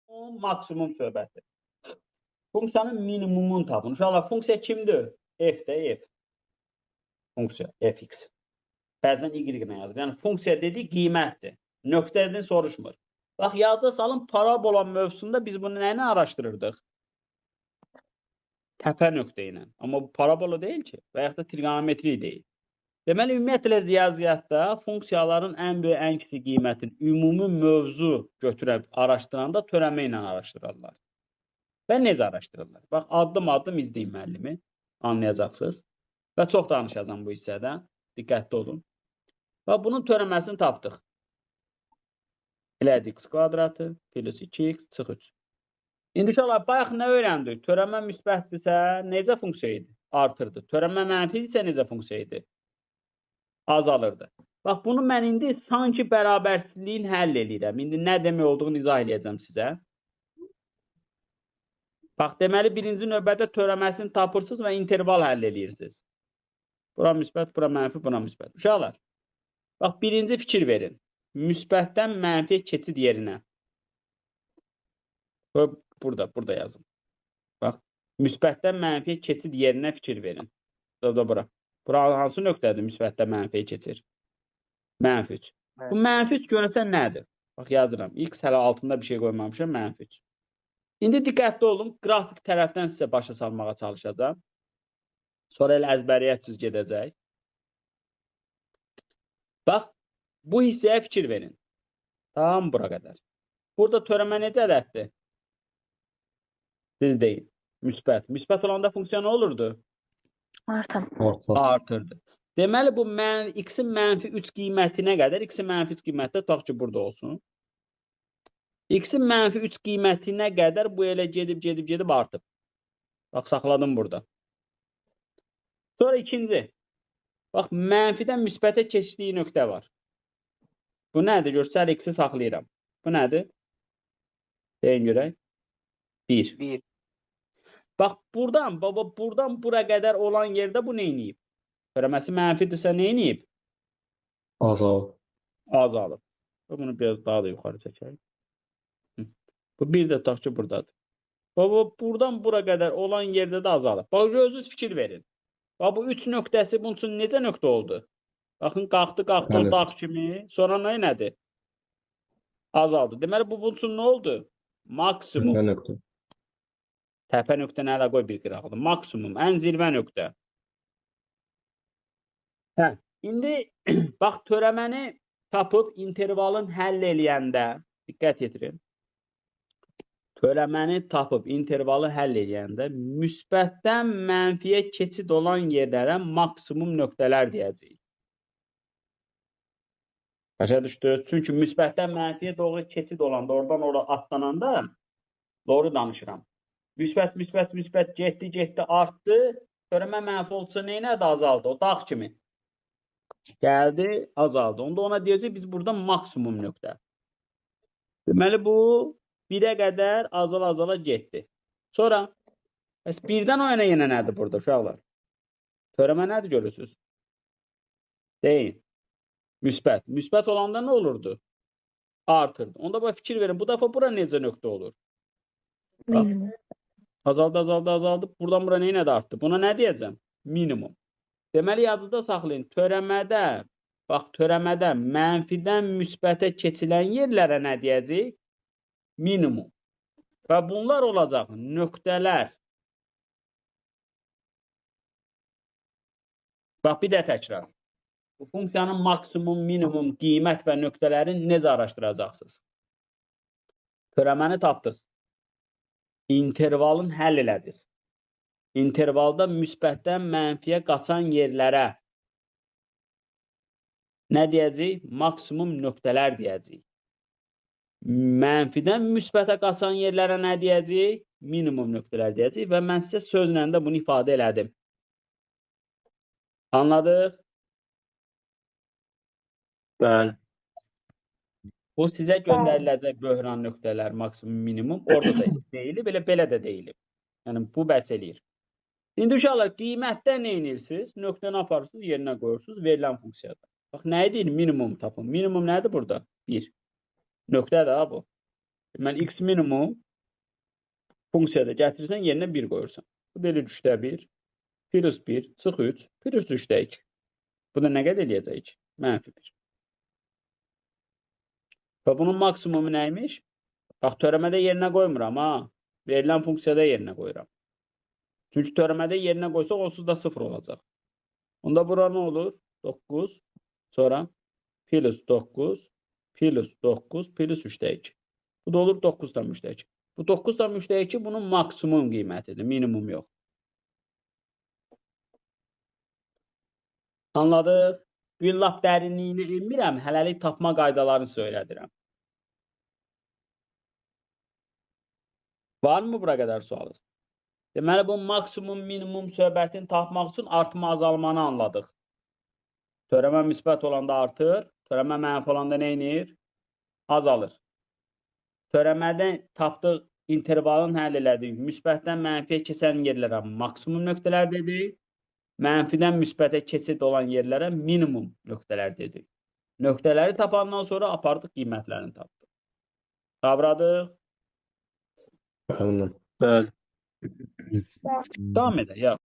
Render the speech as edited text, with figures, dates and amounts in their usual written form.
O maksimum söhbəti. Funksiyanın minimumunu tapın. Uşaqlar, funksiya kimdir? F-də F. Funksiya fx. Bəzən y-nə yazır. Yəni, funksiya dediyi qiymətdir. Nöqtədən soruşmur. Bax, yazda salın, parabola mövzusunda biz bunu nə ilə araşdırırdıq? Təpə nöqtə ilə. Amma bu parabola deyil ki. Və yaxud da trigonometri deyil. Deməli, ümumiyyətlə riyaziyyatda funksiyaların ən böyük, ən kiçik qiymətin ümumi mövzu götürüb araşdıranda törəmə ilə araşdırırlar. Və necə araşdırırlar? Bax, addım-addım izləyin müəllimi. Anlayacaqsınız. Və çox danışacağım bu hissədə. Diqqətli olun. Və bunun törəməsini tapdıq. Elədik x kvadratı plus 2x çıx 3. İndi uşaqlar, bayaq nə öyrəndik? Törəmə müsbətdirsə necə funksiya idi? Artırdı. Törəmə mənfidirsə necə funksiya idi? Azalırdı. Bax, bunu mən indi sanki bərabərsizliyin həll edirəm. İndi nə demək olduğunu izah edəcəm sizə. Bax, deməli, birinci növbədə törəməsini tapırsınız və interval həll edirsiniz. Bura müsbət, bura mənfi, bura müsbət. Uşaqlar, bax, birinci fikir verin. Müsbətdən mənfiyə keçid yerinə. Burada yazın. Bax, müsbətdən mənfiyə keçid yerinə fikir verin. Bura. Bura hansı nöqtədir müsbətdən mənfiyə keçir? Mənfi 3. Bu mənfi 3 görəsən nədir? Bax, yazıram. X hələ altında bir şey qoymamışam, mənfi 3. İndi diqqətli olun, qrafik tərəfdən sizə başa salmağa çalışacağım. Sonra elə əzbəriyyətsiz gedəcək. Bax, bu hissəyə fikir verin. Tam bura qədər. Burada törəmə necə ədəddir? Siz deyin. Müsbət. Müsbət olanda funksiya nə olurdu? Artırdı. Deməli, bu x-in mənfi 3 qiymətinə qədər, x-in mənfi 3 qiyməti tutaq ki, burada olsun. X-in mənfi 3 qiymətinə qədər bu elə gedib artıb. Bax, saxladım burada. Sonra ikinci. Bax, mənfidən müsbətə keçdiyi nöqtə var. Bu nədir? Görsəl x-i saxlayıram. Bu nədir? Deyin görək. 1. Bax, buradan bura qədər olan yerdə bu nə iniyib? Törəməsi mənfidirsə nə iniyib? Azalıb. Bunu biraz daha da yuxarı çəkək. Bu bir də tutaq ki, buradadır. Buradan bura qədər olan yerdə də azalıb. Bax, özünüz fikir verin. Bax, bu 3 nöqtəsi bunun üçün necə nöqtə oldu? Baxın, qalxdı o dağ kimi. Sonra nə nədir? Azaldı. Deməli, bunun üçün nə oldu? Maksimum. Təpə nöqtə nə ilə qoy bir qıraqdır. Maksimum, ən zirvə nöqtə. İndi, bax, törəməni tapıb intervalın həll eləyəndə, diqqət yetirin. Törəməni tapıb intervalı həll eləyəndə müsbətdən mənfiyə keçid olan yerlərə maksimum nöqtələr deyəcəyik. Başa düşdünüz? Çünki müsbətdən mənfiyə doğru keçid olanda, oradan ora atlananda doğru danışıram. Müsbət getdi, artdı. Törəmə mənfi olsa neynədir? Azaldı. O dağ kimi. Gəldi, azaldı. Onda ona deyəcək biz burada maksimum nöqtə. Deməli, bu 1-ə qədər azala getdi. Sonra, birdən o yana yenə nədir burada uşaqlar? Törəmə nədir görürsünüz? Deyin. Müsbət. Müsbət olanda nə olurdu? Artırdı. Onda bu fikir verin. Bu dəfə bura necə nöqtə olur? Minimum. Azaldı. Buradan bura neynə də artdı? Buna nə deyəcəm? Minimum. Deməli, yadınızda saxlayın. Törəmədə mənfidən müsbətə keçilən yerlərə nə deyəcək? Minimum. Və bunlar olacaq nöqtələr. Bax, bir də təkrar. Bu funksiyanın maksimum, minimum qiymət və nöqtələri necə araşdıracaqsınız? Törəməni tapdıq. İntervalın həll elədiniz. İntervalda müsbətdən mənfiyə qaçan yerlərə nə deyəcək? Maksimum nöqtələr deyəcək. Mənfidən müsbətə qaçan yerlərə nə deyəcək? Minimum nöqtələr deyəcək və mən sizə sözlə də bunu ifadə elədim. Anladıq? Bəli. Bu sizə göndəriləcək böhran nöqtələr, maksimum, minimum. Orada da deyilib, belə də deyilib. Yəni, bu bəhs eləyir. İndi uşaqlar, qiymətdə nə edirsiniz? Nöqtəni aparırsınız, yerinə qoyursunuz, verilən funksiyada. Bax, nə edir? Minimum tapın. Minimum nədir burada? 1. Nöqtədir ha bu. Deməli, x minimum funksiyada gətirirsən, yerinə 1 qoyursan. Bu da 3-də 1, plus 1, çıx 3, plus 3-də 2. Bu da nə qədər eləyəcək? -1. Və bunun maksimumu nəymiş? Bax, törəmədə yerinə qoymuram, ha. Verilən funksiyada yerinə qoyuram. Çünki törəmədə yerinə qoysaq, onsuz da 0 olacaq. Onda bura nə olur? 9, sonra plus 9, plus 9, plus 3-də 2. Bu da olur 9/3-də 2. Bu 9/3-də 2 bunun maksimum qiymətidir, minimum yox. Anladıq? Bir lap dərinliyini bilmirəm, hələlik tapma qaydalarını söylədirəm. Varmı bura qədər sualınız? Deməli, bu maksimum, minimum söhbətini tapmaq üçün artma, azalmanı anladıq. Törəmə müsbət olanda artır, törəmə mənfi olanda nə edir? Azalır. Törəmədən tapdıq intervalın həll elədik. Müsbətdən mənfiyə keçən yerlərə maksimum nöqtələr dedik. Mənfidən müsbətə keçid olan yerlərə minimum nöqtələr dedik. Nöqtələri tapandan sonra apardıq qiymətlərini tapdıq. Qavradıq. Aynen. Bəli. Davam edək. Ya.